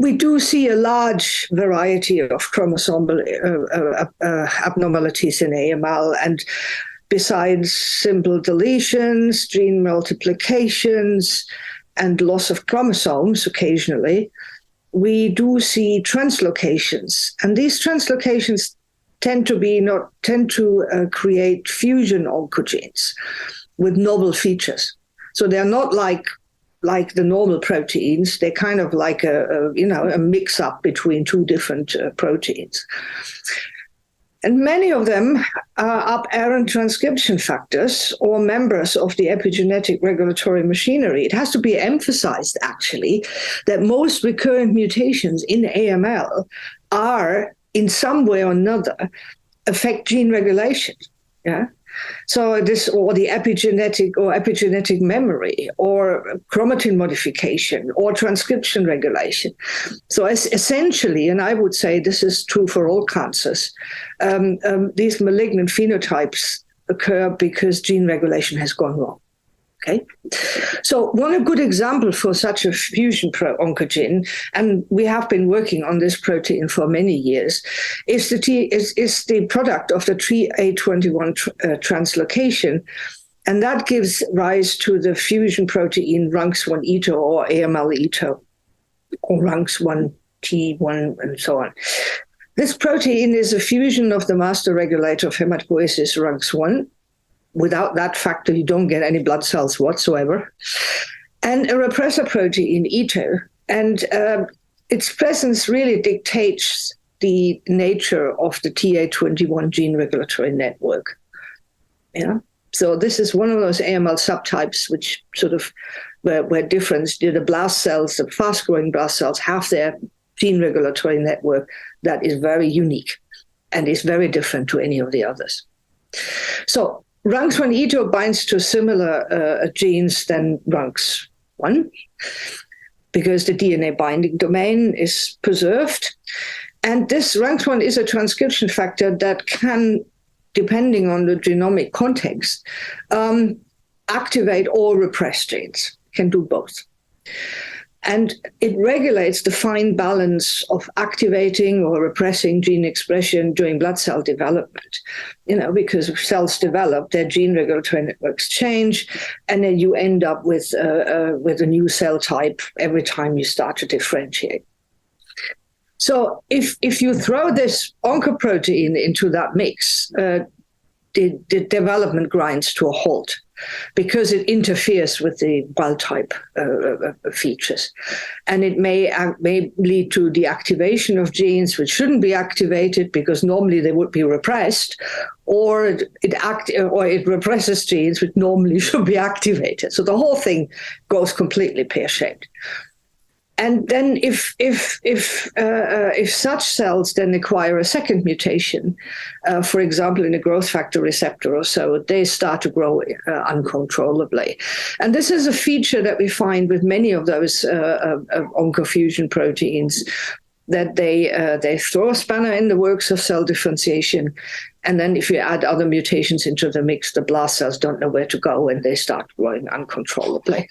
We do see a large variety of chromosomal abnormalities in AML, and besides simple deletions, gene multiplications, and loss of chromosomes occasionally, we do see translocations. And these translocations tend to create fusion oncogenes with novel features. So they're not like the normal proteins. They're kind of like a mix-up between two different proteins. And many of them are aberrant transcription factors or members of the epigenetic regulatory machinery. It has to be emphasized, actually, that most recurrent mutations in AML are, in some way or another, affect gene regulation. Yeah. So this, or the epigenetic memory, or chromatin modification, or transcription regulation. So essentially, and I would say this is true for all cancers, these malignant phenotypes occur because gene regulation has gone wrong. Okay, so one good example for such a fusion oncogene, and we have been working on this protein for many years, is the product of the TREA21 translocation, and that gives rise to the fusion protein RUNX1-ETO or AML-ETO, or RUNX1-T1, and so on. This protein is a fusion of the master regulator of hematopoiesis RUNX1. Without that factor, you don't get any blood cells whatsoever. And a repressor protein, ETO. And its presence really dictates the nature of the TA21 gene regulatory network. Yeah. So this is one of those AML subtypes which sort of where difference, the blast cells, the fast-growing blast cells have their gene regulatory network that is very unique and is very different to any of the others. So RUNX1-ETO binds to similar genes than RUNX1 because the DNA binding domain is preserved. And this RUNX1 is a transcription factor that can, depending on the genomic context, activate or repress genes, can do both. And it regulates the fine balance of activating or repressing gene expression during blood cell development. Because if cells develop, their gene regulatory networks change, and then you end up with a new cell type every time you start to differentiate. So if you throw this oncoprotein into that mix, the development grinds to a halt, because it interferes with the wild type features. And it may lead to deactivation of genes which shouldn't be activated because normally they would be repressed, or it represses genes which normally should be activated. So the whole thing goes completely pear-shaped. And then if such cells then acquire a second mutation, for example, in a growth factor receptor or so, they start to grow uncontrollably. And this is a feature that we find with many of those oncofusion proteins, that they throw a spanner in the works of cell differentiation. And then if you add other mutations into the mix, the blast cells don't know where to go and they start growing uncontrollably.